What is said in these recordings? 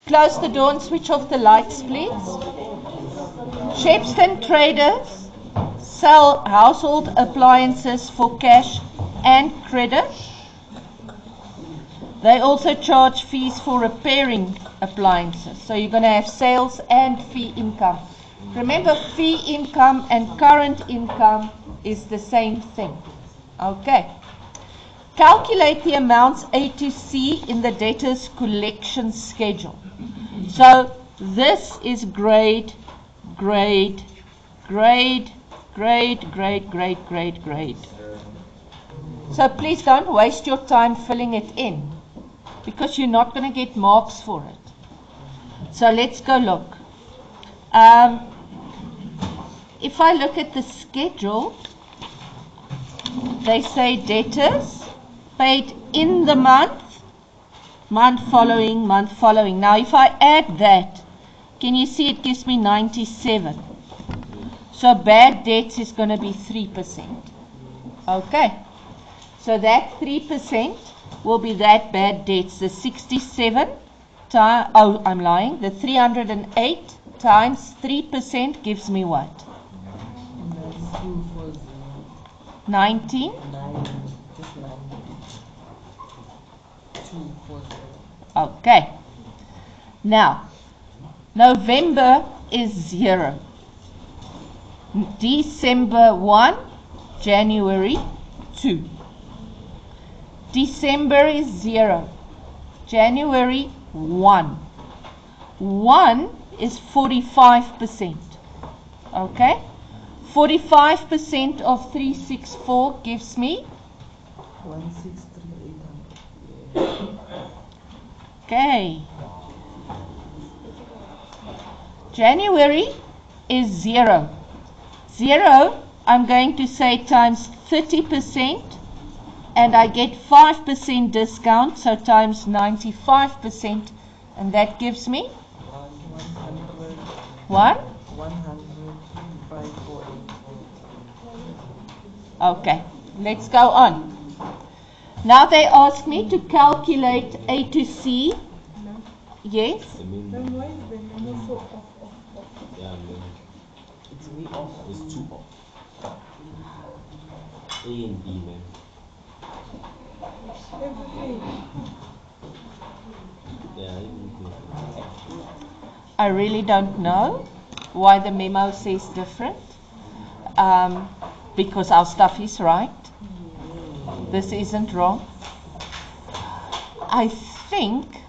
Close the door and switch off the lights, please. Shepstone Traders sell household appliances for cash and credit. They also charge fees for repairing appliances. So you're going to have sales and fee income. Remember, fee income and current income is the same thing. Okay. Calculate the amounts A to C in the debtors collection schedule. So this is grade. So please don't waste your time filling it in, because you're not going to get marks for it. So let's go look. If I look at the schedule, they say debtors paid in the month following. Now if I add that, can you see it gives me 97? So bad debts is going to be 3%. Okay. So that 3% will be that bad debts. The 67 times, oh, I'm lying. The 308 times 3% gives me what? 19? Okay. Now, November is 0. December 1, January 2. December is 0. January 1. 1 is 45%. Okay? 45% of 364 gives me 163,800. Okay. January is 0. 0, I'm going to say times 30%, and I get 5% discount, so times 95%, and that gives me 100. what? 105,484. Okay, let's go on. Now they ask me to calculate A to C. Yes? Then why is the memo so off? Yeah, man. It's way off. It's too off. A and B, man. Everything. Yeah, everything. I really don't know why the memo says different. Because our stuff is right. This isn't wrong. I think,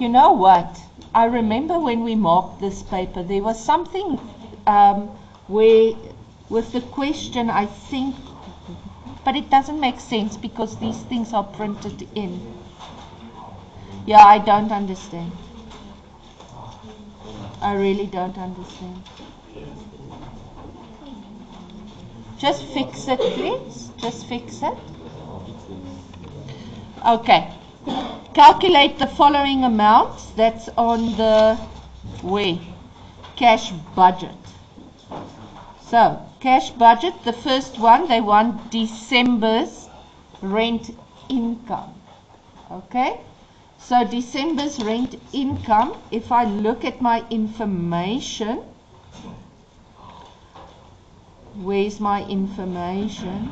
you know what? I remember when we marked this paper, there was something where, with the question, I think, but it doesn't make sense because these things are printed in. Yeah, I don't understand. I really don't understand. Just fix it, please. Just fix it. Okay. Calculate the following amounts. That's on the where? Cash budget. So, cash budget, the first one, they want December's rent income. Okay? So, December's rent income, if I look at my information, where's my information?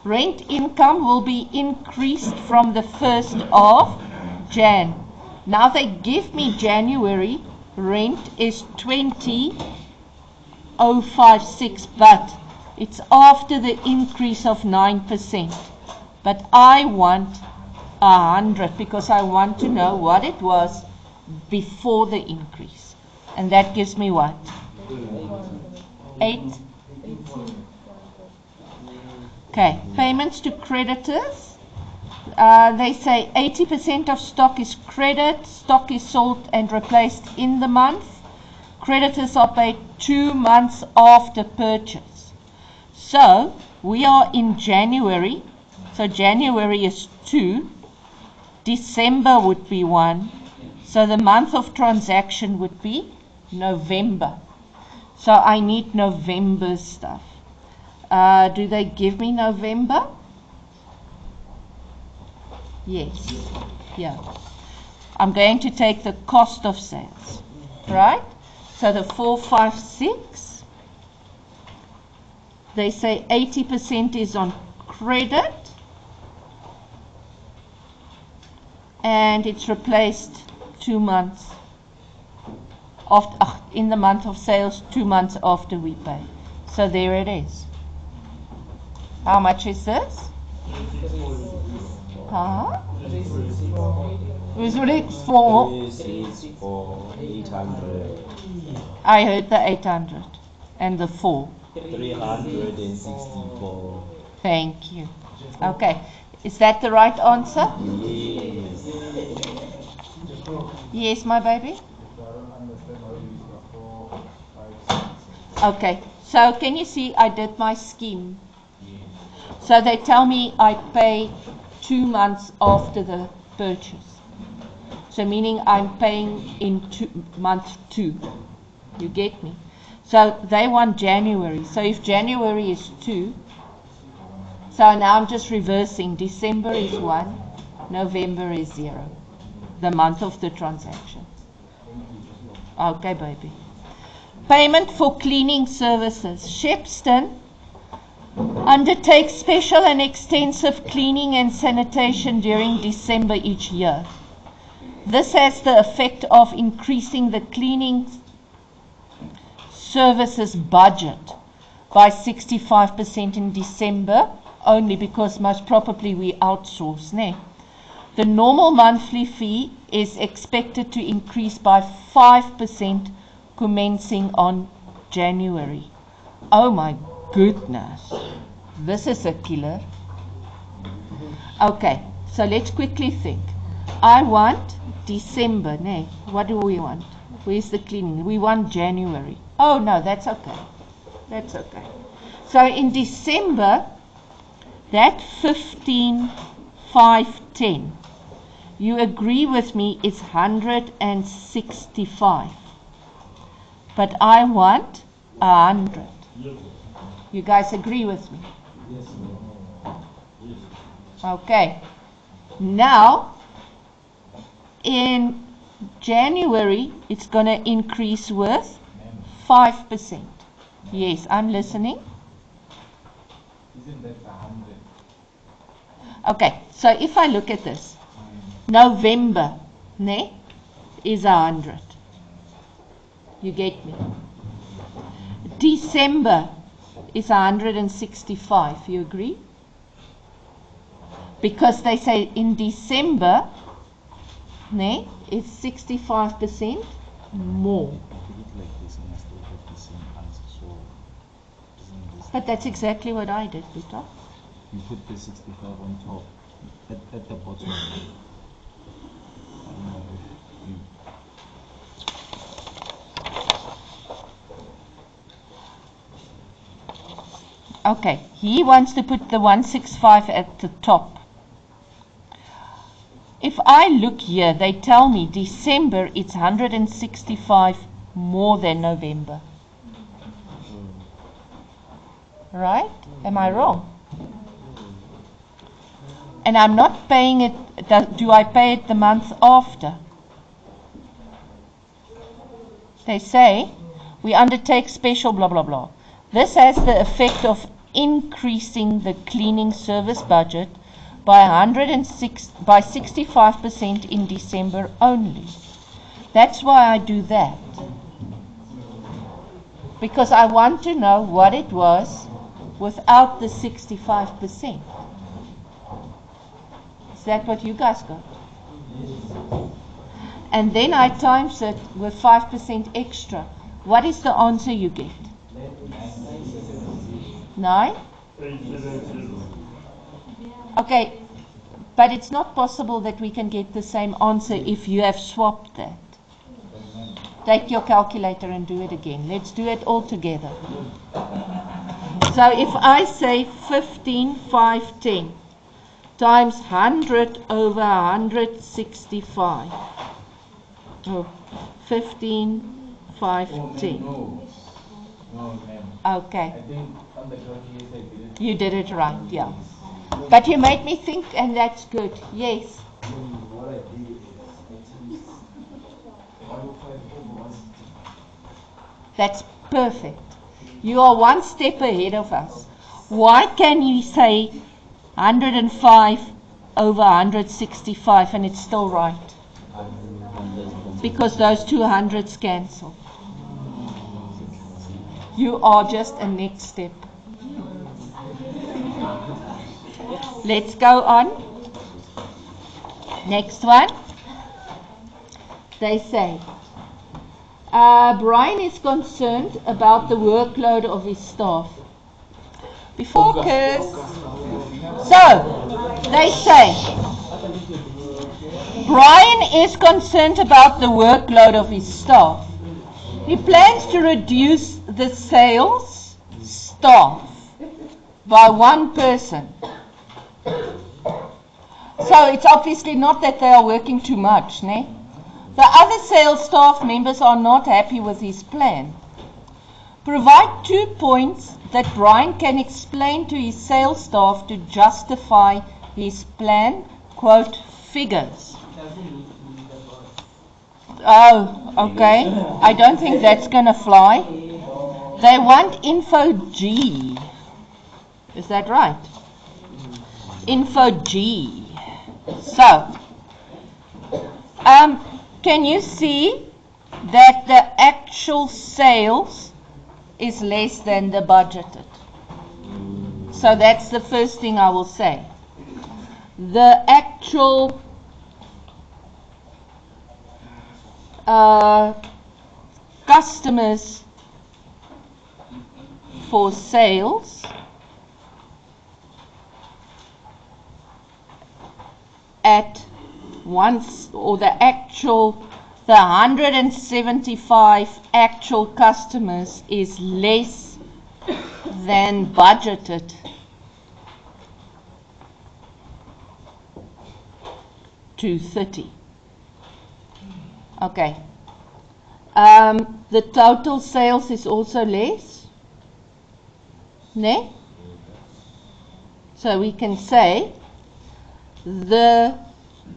Rent income will be increased from the 1st of Jan. Now they give me January, rent is 20,056, but it's after the increase of 9%. But I want 100 because I want to know what it was before the increase. And that gives me what? 8. Okay, payments to creditors. They say 80% of stock is credit. Stock is sold and replaced in the month. Creditors are paid 2 months after purchase. So, we are in January. So, January is 2. December would be 1. So, the month of transaction would be November. So I need November's stuff. Do they give me November? Yes. Yeah. I'm going to take the cost of sales, right? So the 456, they say 80% is on credit, and it's replaced 2 months after, in the month of sales, 2 months after we pay. So there it is. How much is this? Huh? 364, 800. I heard the 800 and the 4. 364. Thank you. Okay. Is that the right answer? Yes. Yes, my baby? Okay. So can you see I did my scheme? So they tell me I pay 2 months after the purchase. So meaning I'm paying in month 2. You get me? So they want January. So if January is 2, so now I'm just reversing. December is 1, November is 0. The month of the transaction. Okay, baby. Payment for cleaning services. Shepston undertakes special and extensive cleaning and sanitation during December each year. This has the effect of increasing the cleaning services budget by 65% in December, only because most probably we outsource. The normal monthly fee is expected to increase by 5% commencing on January. Oh my goodness, this is a killer. Okay, so let's quickly think. I want December, what do we want? Where's the cleaning? We want January. Oh no, that's okay. That's okay. So in December, that 15,510, you agree with me, it's 165. But I want 100. You guys agree with me? Okay. Now, in January, it's going to increase with 5%. Yes, I'm listening. Isn't that 100? Okay, so if I look at this, November, is 100. You get me? December is 165. You agree? Because they say in December, it's 65% more. But that's exactly what I did, Peter. You put the 65 on top, at the bottom. I don't know if you... Okay, he wants to put the 165 at the top. If I look here, they tell me December it's 165 more than November. Right? Am I wrong? And I'm not paying it, do I pay it the month after? They say, we undertake special blah blah blah. This has the effect of increasing the cleaning service budget by 65% in December only. That's why I do that. Because I want to know what it was without the 65%. Is that what you guys got? And then I times it with 5% extra. What is the answer you get? 9? Okay, but it's not possible that we can get the same answer if you have swapped that. Take your calculator and do it again. Let's do it all together. So if I say 15,510 times 100 over 165. Oh, 15,510. No, ma'am. Okay. I think on the calculator I did it. You did it right, yeah. But you made me think, and that's good. Yes. That's perfect. You are one step ahead of us. Why can you say 105 over 165 and it's still right? Because those 200s cancel. You are just a next step. Let's go on. Next one. They say, Brian is concerned about the workload of his staff. Focus. So, they say, Brian is concerned about the workload of his staff. He plans to reduce the sales staff by one person. So it's obviously not that they are working too much, ne? The other sales staff members are not happy with his plan. Provide 2 points that Brian can explain to his sales staff to justify his plan. Quote, figures. Oh, okay. I don't think that's going to fly. They want info G. Is that right? Info G. So, can you see that the actual sales is less than the budgeted? So that's the first thing I will say. The actual customers for sales at once, or the 175 actual customers is less than budgeted. To 30. Okay. The total sales is also less. Ne? So we can say the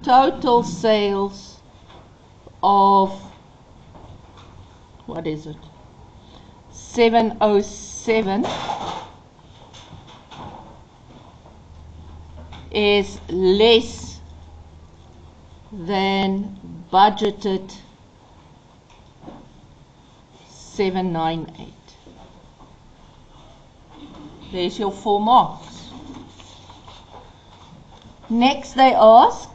total sales of, what is it? 707 is less than budgeted 798. There's your 4 marks. Next they ask,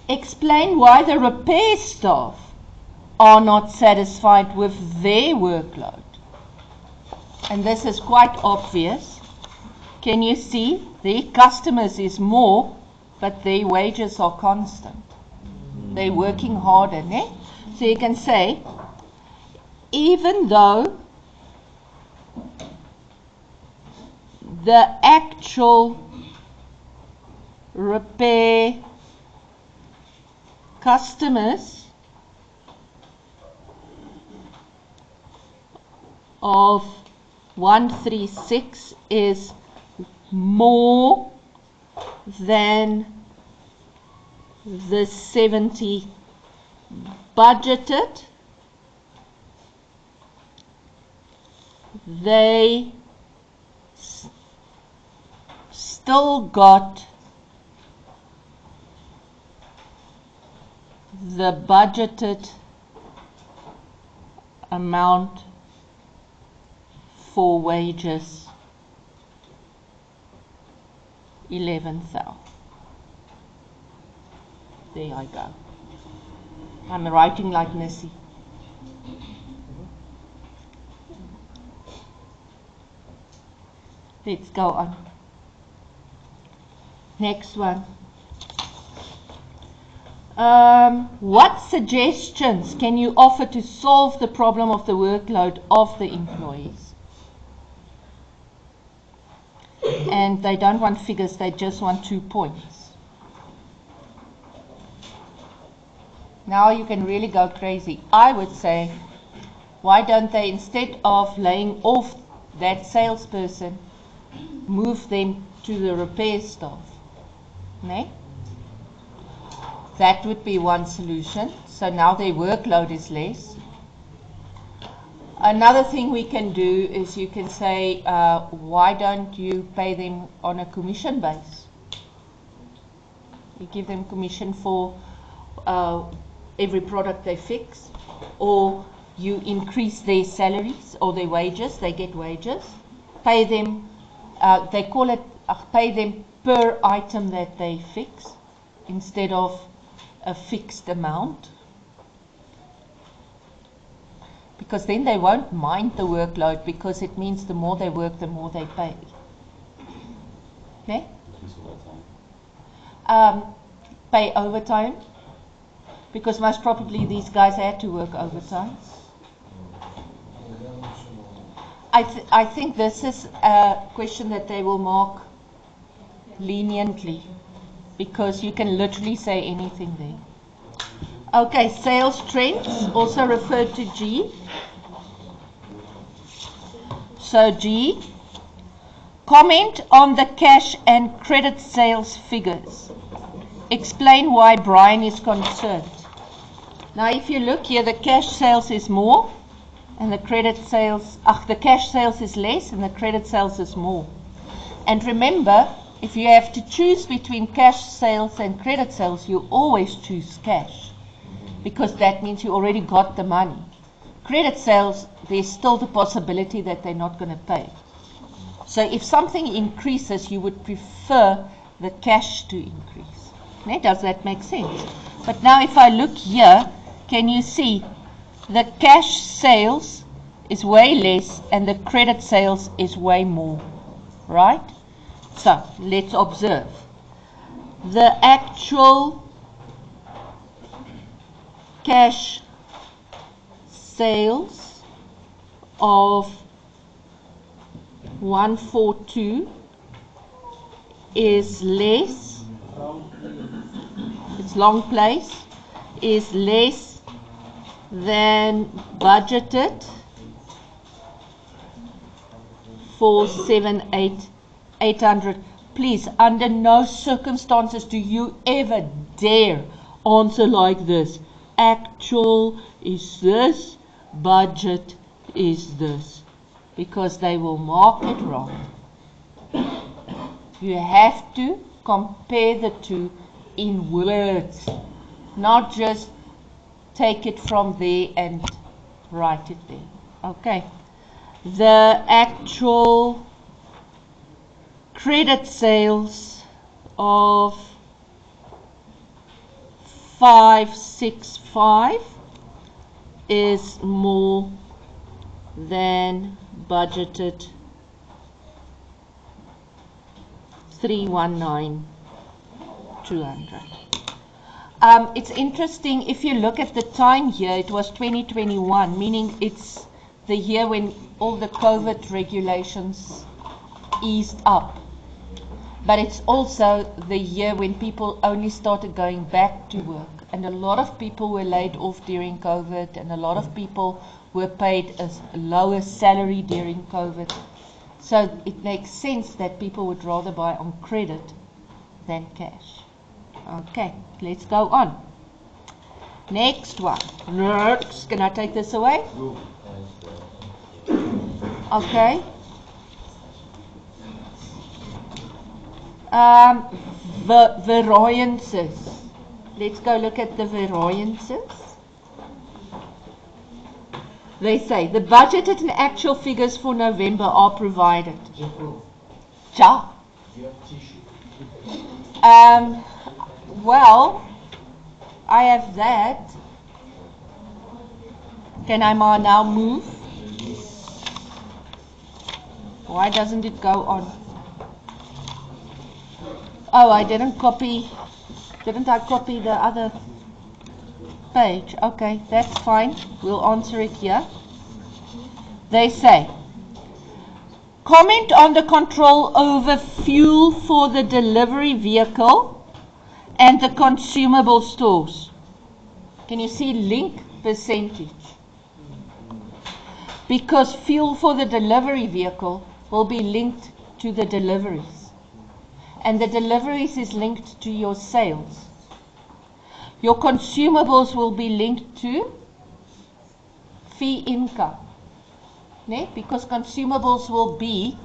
explain why the repair staff are not satisfied with their workload. And this is quite obvious. Can you see? Their customers is more, but their wages are constant. They're working harder, ne? So you can say, even though the actual repair customers of 136 is more than the 70 budgeted, they still got the budgeted amount for wages, 11,000. There I go. I'm writing like Missy. Let's go on. Next one. What suggestions can you offer to solve the problem of the workload of the employees? And they don't want figures, they just want 2 points. Now you can really go crazy. I would say, why don't they, instead of laying off that salesperson, move them to the repair staff? Ne? That would be one solution. So now their workload is less. Another thing we can do is you can say, why don't you pay them on a commission base? You give them commission for every product they fix, or you increase their salaries or their wages, they get wages. Pay them, they call it, pay them per item that they fix instead of a fixed amount. Because then they won't mind the workload, because it means the more they work, the more they pay. Okay? Pay overtime, because most probably these guys had to work overtime. I think this is a question that they will mark leniently, because you can literally say anything there. Okay, sales trends, also referred to G. So G, comment on the cash and credit sales figures. Explain why Brian is concerned. Now if you look here, the cash sales is more and the credit sales, the cash sales is less and the credit sales is more. And remember, if you have to choose between cash sales and credit sales, you always choose cash, because that means you already got the money. Credit sales, there's still the possibility that they're not going to pay. So if something increases, you would prefer the cash to increase. Now, does that make sense? But now if I look here, can you see the cash sales is way less and the credit sales is way more, right? So let's observe. The actual cash sales of 142 is less, it's long place, is less than budgeted for 800. Please, under no circumstances do you ever dare answer like this. Actual is this, budget is this, because they will mark it wrong. You have to compare the two in words, not just take it from there and write it there. Okay. The actual credit sales of 565 is more than budgeted 319,200. It's interesting, if you look at the time here, it was 2021, meaning it's the year when all the COVID regulations eased up. But it's also the year when people only started going back to work. And a lot of people were laid off during COVID, and a lot of people were paid a lower salary during COVID. So it makes sense that people would rather buy on credit than cash. Okay, let's go on. Next one. Next, can I take this away? Okay. Variances. Let's go look at the variances. They say the budgeted and actual figures for November are provided. Ja. Well, I have that. Can I now move? Why doesn't it go on? Oh, I didn't copy. Didn't I copy the other page? Okay, that's fine. We'll answer it here. They say, comment on the control over fuel for the delivery vehicle and the consumable stores. Can you see link percentage? Because fuel for the delivery vehicle will be linked to the deliveries. And the deliveries is linked to your sales. Your consumables will be linked to fee income. ne? Because consumables will be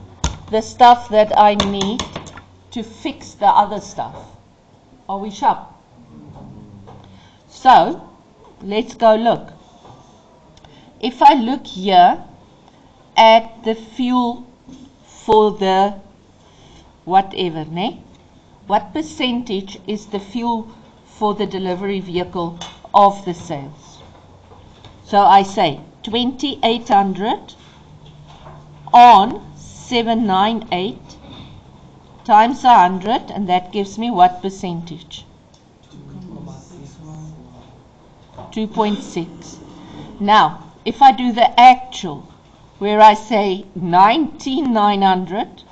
the stuff that I need to fix the other stuff. Are we sharp? So, let's go look. If I look here at the fuel for the whatever, ne? What percentage is the fuel for the delivery vehicle of the sales? So I say 2,800 on 798 times 100, and that gives me what percentage? 2.6. Now, if I do the actual, where I say 19,900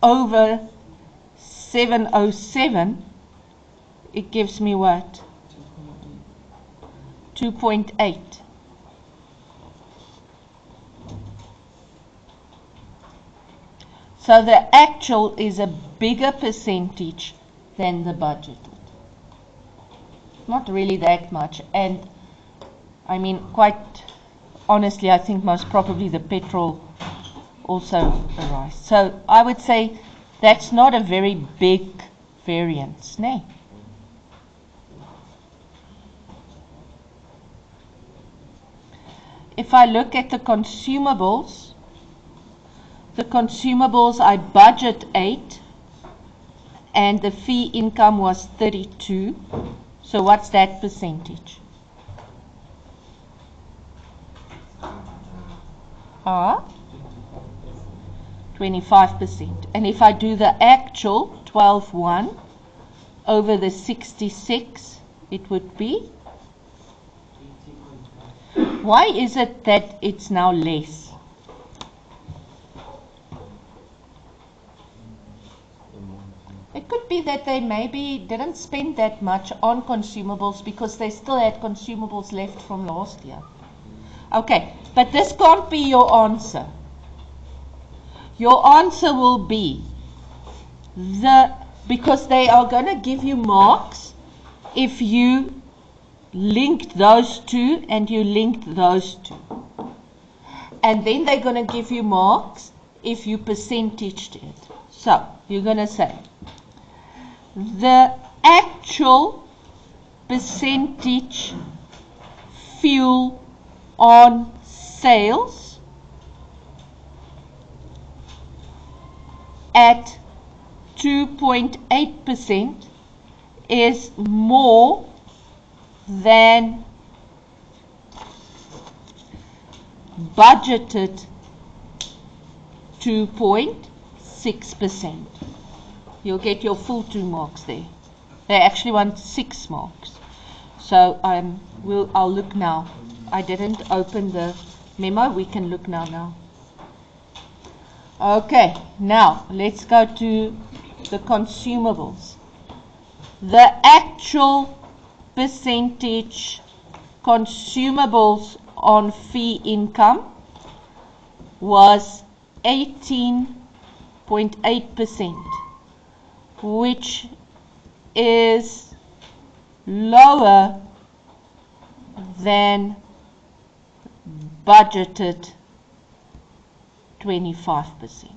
over 707, it gives me what? 2.8. So the actual is a bigger percentage than the budgeted. Not really that much, and I mean, quite honestly, I think most probably the petrol also arise. So I would say that's not a very big variance, no. If I look at the consumables I budget 8 and the fee income was 32. So what's that percentage? 25%. And if I do the actual 12.1 over the 66, it would be? Why is it that it's now less? It could be that they maybe didn't spend that much on consumables because they still had consumables left from last year. Okay, but this can't be your answer. Your answer will be because they are going to give you marks if you linked those two and you linked those two. And then they're going to give you marks if you percentaged it. So, you're going to say, the actual percentage fuel on sales at 2.8% is more than budgeted 2.6%. You'll get your full 2 marks there. They actually want 6 marks. So I'll look now. I didn't open the memo. We can look now. Okay, now let's go to the consumables. The actual percentage consumables on fee income was 18.8%, which is lower than budgeted 25%.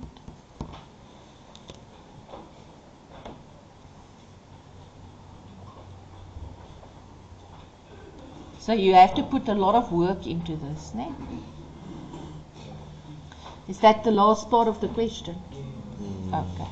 So you have to put a lot of work into this, ne? Is that the last part of the question? Okay.